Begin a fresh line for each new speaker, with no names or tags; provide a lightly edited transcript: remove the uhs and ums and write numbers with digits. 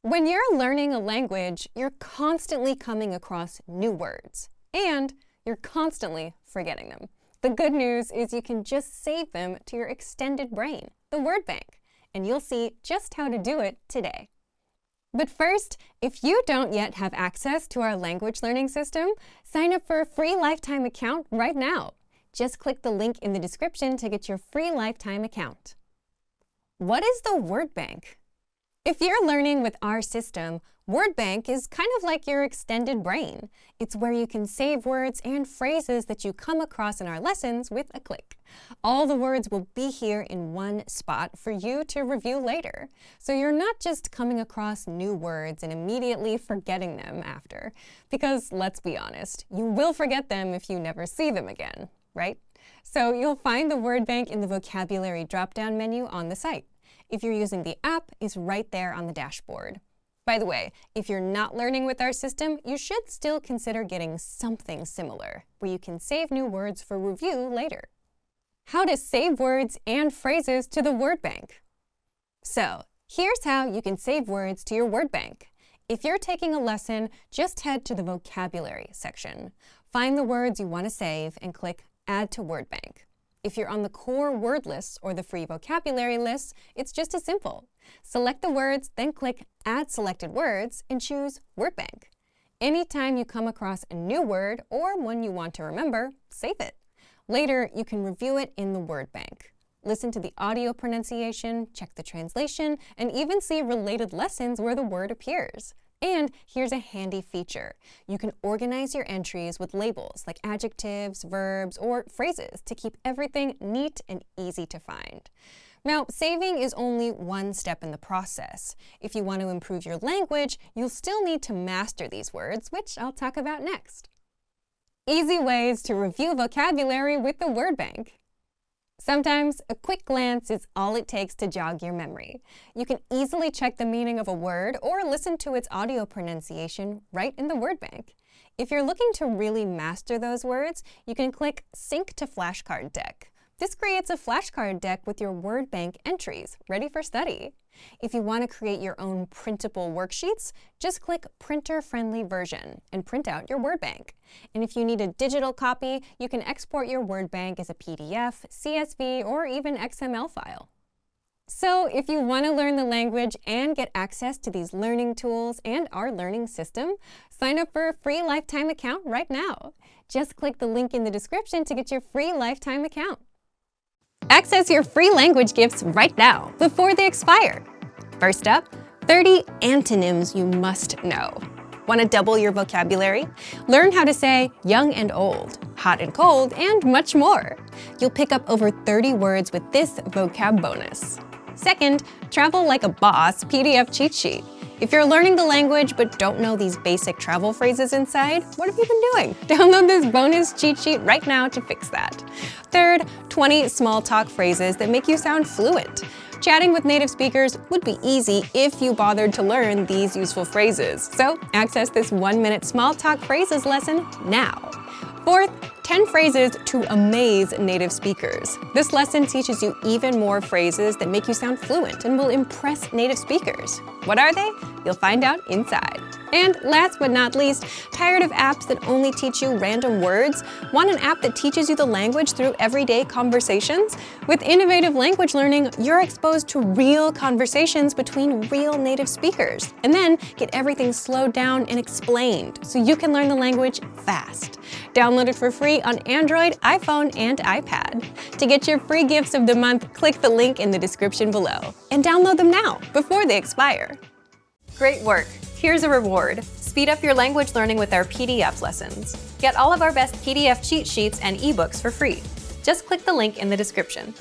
When you're learning a language, you're constantly coming across new words, and you're constantly forgetting them. The good news is you can just save them to your extended brain, the word bank, and you'll see just how to do it today. But first, if you don't yet have access to our language learning system, sign up for a free lifetime account right now. Just click the link in the description to get your free lifetime account. What is the word bank? If you're learning with our system, word bank is kind of like your extended brain. It's where you can save words and phrases that you come across in our lessons with a click. All the words will be here in one spot for you to review later. So you're not just coming across new words and immediately forgetting them after. Because let's be honest, you will forget them if you never see them again, right? So you'll find the word bank in the vocabulary drop-down menu on the site. If you're using the app, it's right there on the dashboard. By the way, if you're not learning with our system, you should still consider getting something similar, where you can save new words for review later. How to save words and phrases to the word bank. So, here's how you can save words to your word bank. If you're taking a lesson, just head to the vocabulary section. Find the words you want to save and click Add to Word Bank. If you're on the core word lists or the free vocabulary lists, it's just as simple. Select the words, then click Add Selected Words and choose Word Bank. Anytime you come across a new word or one you want to remember, save it. Later, you can review it in the word bank. Listen to the audio pronunciation, check the translation, and even see related lessons where the word appears. And here's a handy feature. You can organize your entries with labels like adjectives, verbs, or phrases to keep everything neat and easy to find. Now, saving is only one step in the process. If you want to improve your language, you'll still need to master these words, which I'll talk about next. Easy ways to review vocabulary with the word bank. Sometimes a quick glance is all it takes to jog your memory. You can easily check the meaning of a word or listen to its audio pronunciation right in the word bank. If you're looking to really master those words, you can click Sync to Flashcard Deck. This creates a flashcard deck with your word bank entries, ready for study. If you want to create your own printable worksheets, just click Printer-Friendly Version and print out your word bank. And if you need a digital copy, you can export your word bank as a PDF, CSV, or even XML file. So if you want to learn the language and get access to these learning tools and our learning system, sign up for a free lifetime account right now. Just click the link in the description to get your free lifetime account. Access your free language gifts right now, before they expire. First up, 30 antonyms you must know. Want to double your vocabulary? Learn how to say young and old, hot and cold, and much more. You'll pick up over 30 words with this vocab bonus. Second, Travel Like a Boss PDF cheat sheet. If you're learning the language but don't know these basic travel phrases inside, what have you been doing? Download this bonus cheat sheet right now to fix that. Third, 20 small talk phrases that make you sound fluent. Chatting with native speakers would be easy if you bothered to learn these useful phrases. So access this 1-minute small talk phrases lesson now. Fourth, 10 phrases to amaze native speakers. This lesson teaches you even more phrases that make you sound fluent and will impress native speakers. What are they? You'll find out inside. And last but not least, tired of apps that only teach you random words? Want an app that teaches you the language through everyday conversations? With innovative language learning, you're exposed to real conversations between real native speakers. And then get everything slowed down and explained so you can learn the language fast. Download it for free on Android, iPhone, and iPad. To get your free gifts of the month, click the link in the description below. And download them now, before they expire. Great work! Here's a reward. Speed up your language learning with our PDF lessons. Get all of our best PDF cheat sheets and ebooks for free. Just click the link in the description.